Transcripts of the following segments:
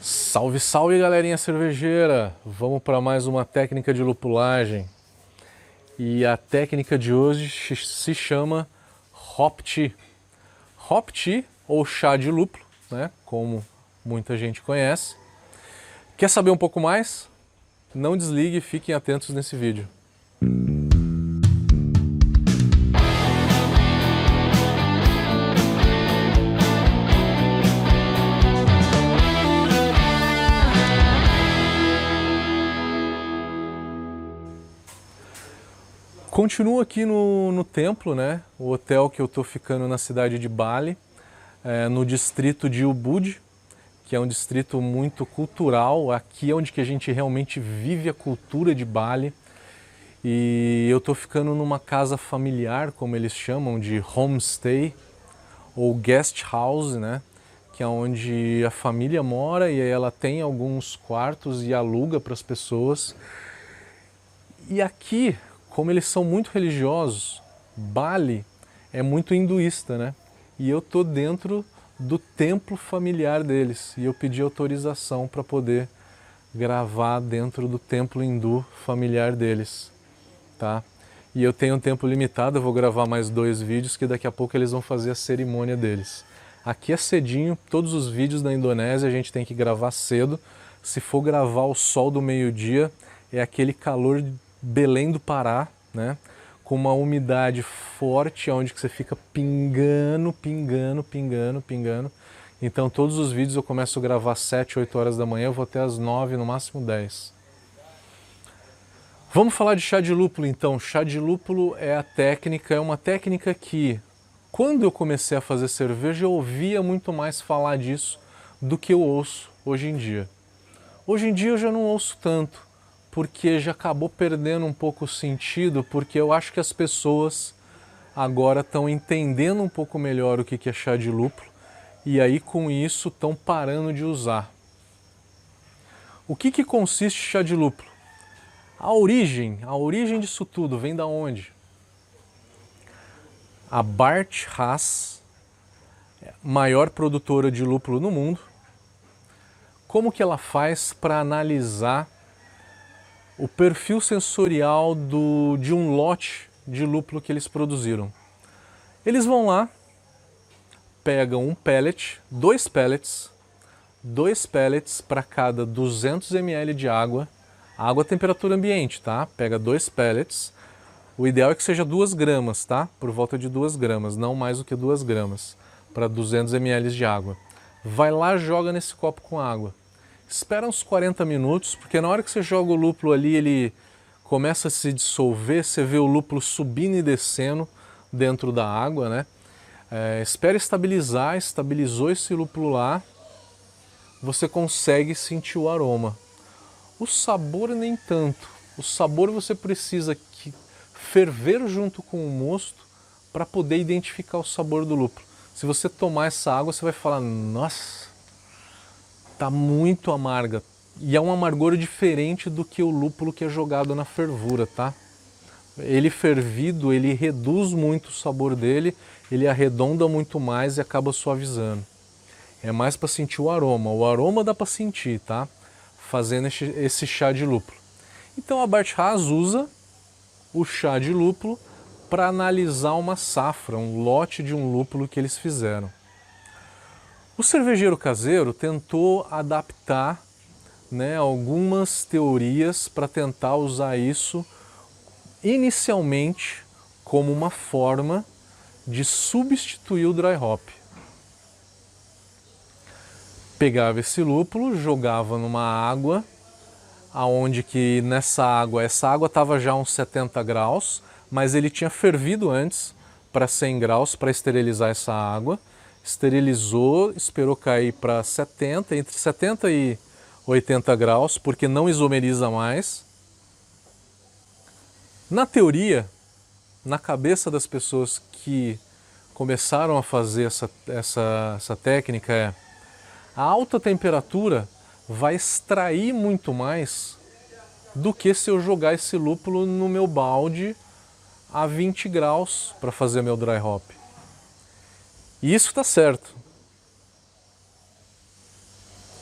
Salve, salve, galerinha cervejeira! Vamos para mais uma técnica de lupulagem. E a técnica de hoje se chama Hop Tea. Hop Tea, ou chá de lúpulo, né? Como muita gente conhece. Quer saber um pouco mais? Não desligue e fiquem atentos nesse vídeo. Continuo aqui no templo, né? O hotel que eu estou ficando na cidade de Bali, no distrito de Ubud, que é um distrito muito cultural. Aqui é onde que a gente realmente vive a cultura de Bali. E eu estou ficando numa casa familiar, como eles chamam, de homestay ou guest house, né? Que é onde a família mora e aí ela tem alguns quartos e aluga para as pessoas. E aqui, como eles são muito religiosos, Bali é muito hinduísta, né? E eu tô dentro do templo familiar deles e eu pedi autorização para poder gravar dentro do templo hindu familiar deles, tá? E eu tenho um tempo limitado, eu vou gravar mais 2 vídeos que daqui a pouco eles vão fazer a cerimônia deles. Aqui é cedinho, todos os vídeos da Indonésia a gente tem que gravar cedo. Se for gravar ao sol do meio-dia, é aquele calor de Belém do Pará, né? Com uma umidade forte, onde que você fica pingando, pingando, pingando, pingando. Então todos os vídeos eu começo a gravar às 7, 8 horas da manhã, eu vou até às 9, no máximo 10. Vamos falar de chá de lúpulo então. Chá de lúpulo é uma técnica que, quando eu comecei a fazer cerveja, eu ouvia muito mais falar disso do que eu ouço hoje em dia. Hoje em dia eu já não ouço tanto, porque já acabou perdendo um pouco o sentido, porque eu acho que as pessoas agora estão entendendo um pouco melhor o que é chá de lúpulo, e aí com isso estão parando de usar. O que consiste chá de lúpulo? A origem disso tudo vem da onde? A Bart Haas, maior produtora de lúpulo no mundo, como que ela faz para analisar o perfil sensorial de um lote de lúpulo que eles produziram? Eles vão lá, pegam um pellet, 2 pellets para cada 200 ml de água a temperatura ambiente, tá? Pega 2 pellets, o ideal é que seja 2 gramas, tá? Por volta de 2 gramas, não mais do que 2 gramas, para 200 ml de água. Vai lá, joga nesse copo com água. Espera uns 40 minutos, porque na hora que você joga o lúpulo ali, ele começa a se dissolver, você vê o lúpulo subindo e descendo dentro da água, né? Espera estabilizar, estabilizou esse lúpulo lá, você consegue sentir o aroma. O sabor nem tanto. O sabor você precisa ferver junto com o mosto para poder identificar o sabor do lúpulo. Se você tomar essa água, você vai falar, nossa, tá muito amarga. E é um amargor diferente do que o lúpulo que é jogado na fervura, tá? Ele fervido, ele reduz muito o sabor dele, ele arredonda muito mais e acaba suavizando. É mais para sentir o aroma. O aroma dá para sentir, tá? Fazendo esse chá de lúpulo. Então a Bart Haas usa o chá de lúpulo para analisar uma safra, um lote de um lúpulo que eles fizeram. O cervejeiro caseiro tentou adaptar, né, algumas teorias para tentar usar isso inicialmente como uma forma de substituir o dry hop. Pegava esse lúpulo, jogava numa água, aonde que essa água estava já a uns 70 graus, mas ele tinha fervido antes para 100 graus para esterilizar essa água. Esterilizou, esperou cair para 70, entre 70 e 80 graus, porque não isomeriza mais. Na teoria, na cabeça das pessoas que começaram a fazer essa técnica, a alta temperatura vai extrair muito mais do que se eu jogar esse lúpulo no meu balde a 20 graus para fazer meu dry hop. E isso está certo.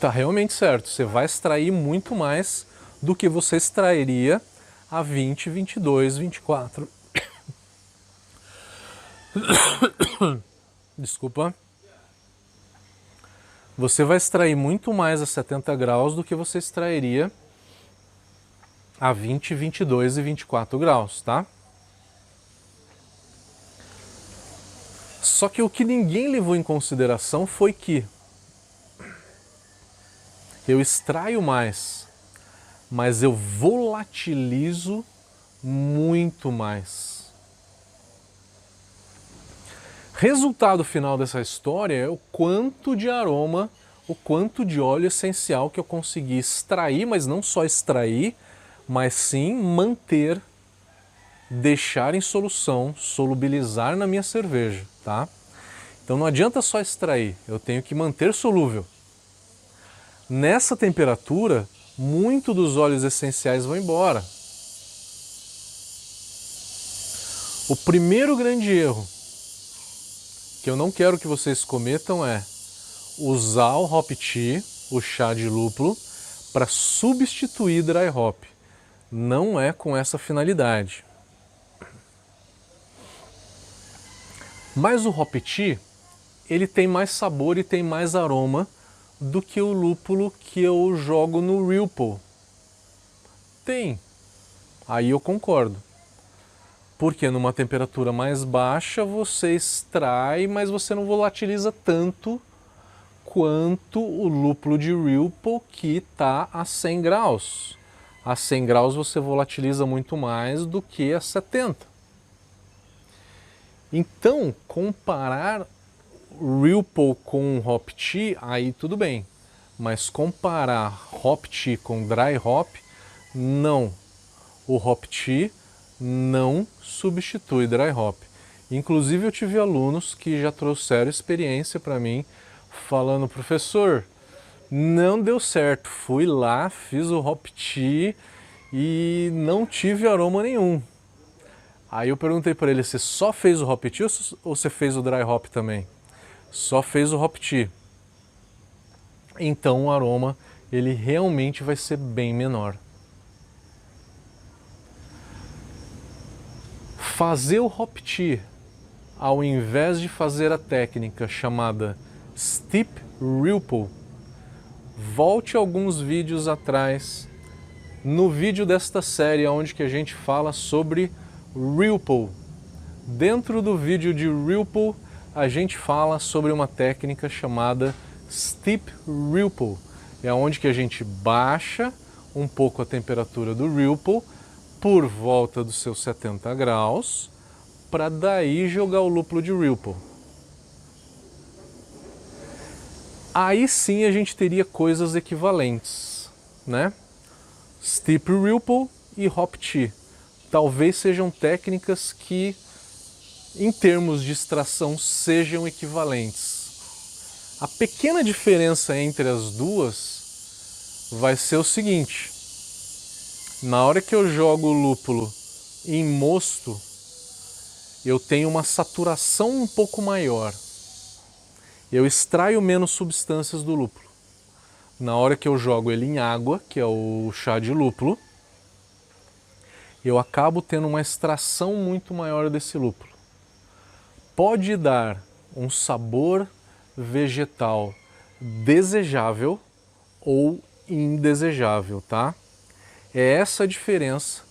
Tá realmente certo, você vai extrair muito mais do que você extrairia a 20, 22, 24. Desculpa. Você vai extrair muito mais a 70 graus do que você extrairia a 20, 22 e 24 graus, tá? Só que o que ninguém levou em consideração foi que eu extraio mais, mas eu volatilizo muito mais. Resultado final dessa história é o quanto de aroma, o quanto de óleo essencial que eu consegui extrair, mas não só extrair, mas sim manter, deixar em solução, solubilizar na minha cerveja, tá? Então não adianta só extrair, eu tenho que manter solúvel. Nessa temperatura, muito dos óleos essenciais vão embora. O primeiro grande erro que eu não quero que vocês cometam é usar o hop tea, o chá de lúpulo, para substituir dry hop. Não é com essa finalidade. Mas o hop tea, ele tem mais sabor e tem mais aroma do que o lúpulo que eu jogo no Whirlpool. Tem. Aí eu concordo. Porque numa temperatura mais baixa você extrai, mas você não volatiliza tanto quanto o lúpulo de Whirlpool que está a 100 graus. A 100 graus você volatiliza muito mais do que a 70. Então, comparar Whirlpool com hop tea, aí tudo bem. Mas comparar hop tea com dry hop, não. O hop tea não substitui dry hop. Inclusive eu tive alunos que já trouxeram experiência para mim, falando: professor, não deu certo, fui lá, fiz o hop tea e não tive aroma nenhum. Aí eu perguntei para ele: você só fez o hop tea ou você fez o dry hop também? Só fez o hop tea. Então o aroma ele realmente vai ser bem menor. Fazer o hop tea, ao invés de fazer a técnica chamada Steep Whirlpool, volte alguns vídeos atrás, no vídeo desta série onde que a gente fala sobre Whirlpool. Dentro do vídeo de Whirlpool, a gente fala sobre uma técnica chamada Steep Whirlpool. É onde que a gente baixa um pouco a temperatura do Whirlpool por volta dos seus 70 graus, para daí jogar o lúpulo de Whirlpool. Aí sim a gente teria coisas equivalentes, né? Steep Whirlpool e hop tea. Talvez sejam técnicas que, em termos de extração, sejam equivalentes. A pequena diferença entre as duas vai ser o seguinte: na hora que eu jogo o lúpulo em mosto, eu tenho uma saturação um pouco maior. Eu extraio menos substâncias do lúpulo. Na hora que eu jogo ele em água, que é o chá de lúpulo, eu acabo tendo uma extração muito maior desse lúpulo. Pode dar um sabor vegetal desejável ou indesejável, tá? É essa a diferença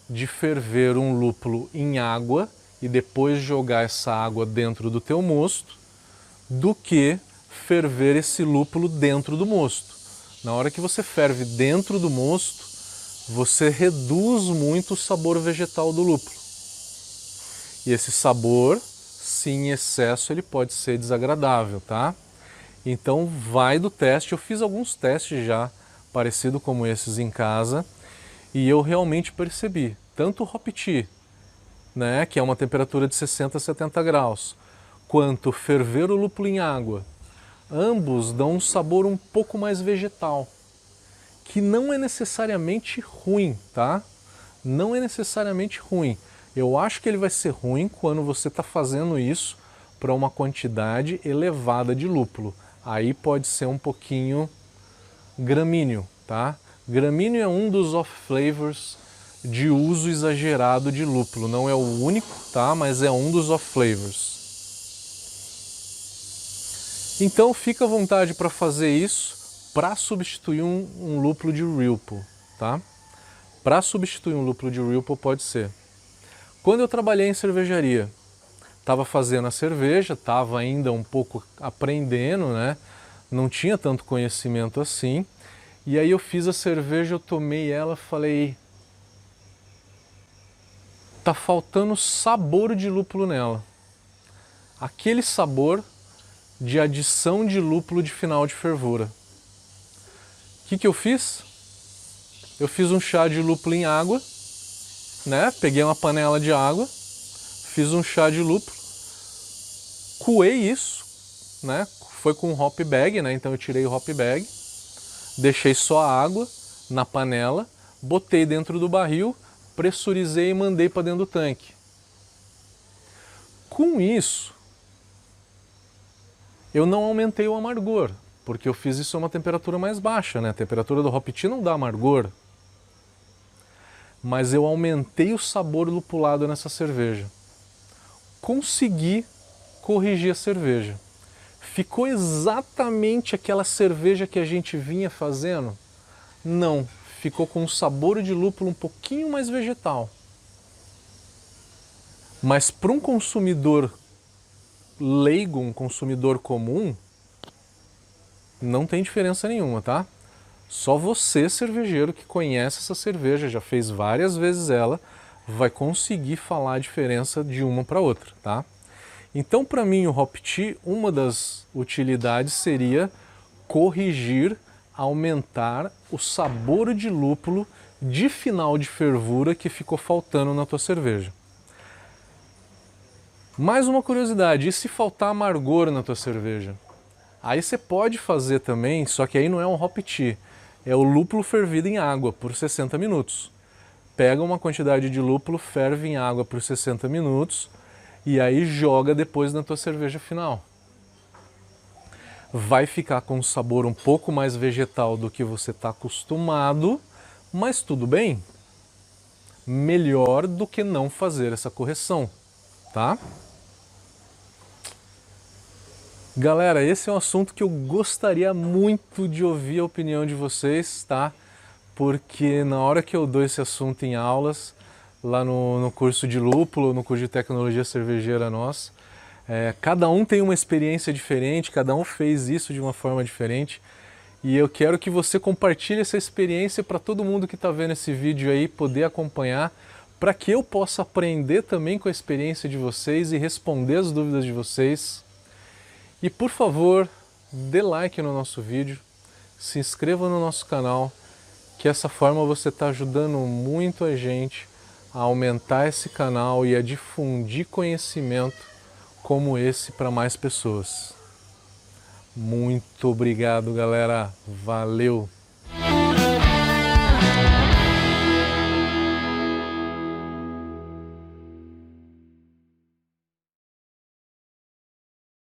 de ferver um lúpulo em água e depois jogar essa água dentro do teu mosto, do que ferver esse lúpulo dentro do mosto. Na hora que você ferve dentro do mosto, você reduz muito o sabor vegetal do lúpulo. E esse sabor, se em excesso, ele pode ser desagradável, tá? Então vai do teste. Eu fiz alguns testes já, parecido como esses em casa, e eu realmente percebi, tanto o hop tea, né, que é uma temperatura de 60 a 70 graus, quanto ferver o lúpulo em água, ambos dão um sabor um pouco mais vegetal, que não é necessariamente ruim, tá? Não é necessariamente ruim. Eu acho que ele vai ser ruim quando você está fazendo isso para uma quantidade elevada de lúpulo. Aí pode ser um pouquinho gramíneo, tá? Gramíneo é um dos off flavors de uso exagerado de lúpulo. Não é o único, tá? Mas é um dos off flavors. Então fica à vontade para fazer isso para substituir um lúpulo de Ripple, tá? Para substituir um lúpulo de Ripple pode ser. Quando eu trabalhei em cervejaria, estava fazendo a cerveja, estava ainda um pouco aprendendo, né? Não tinha tanto conhecimento assim. E aí eu fiz a cerveja, eu tomei ela, falei, tá faltando sabor de lúpulo nela. Aquele sabor de adição de lúpulo de final de fervura. O que eu fiz? Eu fiz um chá de lúpulo em água, né? Peguei uma panela de água, fiz um chá de lúpulo, coei isso, né? Foi com hop bag, né? Então eu tirei o hop bag, deixei só a água na panela, botei dentro do barril, pressurizei e mandei para dentro do tanque. Com isso, eu não aumentei o amargor, porque eu fiz isso a uma temperatura mais baixa, né? A temperatura do hop tea não dá amargor. Mas eu aumentei o sabor lupulado nessa cerveja. Consegui corrigir a cerveja. Ficou exatamente aquela cerveja que a gente vinha fazendo? Não, ficou com um sabor de lúpulo um pouquinho mais vegetal. Mas para um consumidor leigo, um consumidor comum, não tem diferença nenhuma, tá? Só você, cervejeiro, que conhece essa cerveja, já fez várias vezes ela, vai conseguir falar a diferença de uma para outra, tá? Então, para mim, o hop tea, uma das utilidades seria corrigir, aumentar o sabor de lúpulo de final de fervura que ficou faltando na tua cerveja. Mais uma curiosidade, e se faltar amargor na tua cerveja? Aí você pode fazer também, só que aí não é um hop tea, é o lúpulo fervido em água por 60 minutos. Pega uma quantidade de lúpulo, ferve em água por 60 minutos e aí joga depois na tua cerveja final. Vai ficar com um sabor um pouco mais vegetal do que você está acostumado, mas tudo bem. Melhor do que não fazer essa correção, tá? Galera, esse é um assunto que eu gostaria muito de ouvir a opinião de vocês, tá? Porque na hora que eu dou esse assunto em aulas, lá no curso de lúpulo, no curso de tecnologia cervejeira nossa, cada um tem uma experiência diferente, cada um fez isso de uma forma diferente, e eu quero que você compartilhe essa experiência para todo mundo que está vendo esse vídeo aí poder acompanhar, para que eu possa aprender também com a experiência de vocês e responder as dúvidas de vocês. E por favor, dê like no nosso vídeo, se inscreva no nosso canal, que dessa forma você está ajudando muito a gente a aumentar esse canal e a difundir conhecimento como esse para mais pessoas. Muito obrigado, galera. Valeu!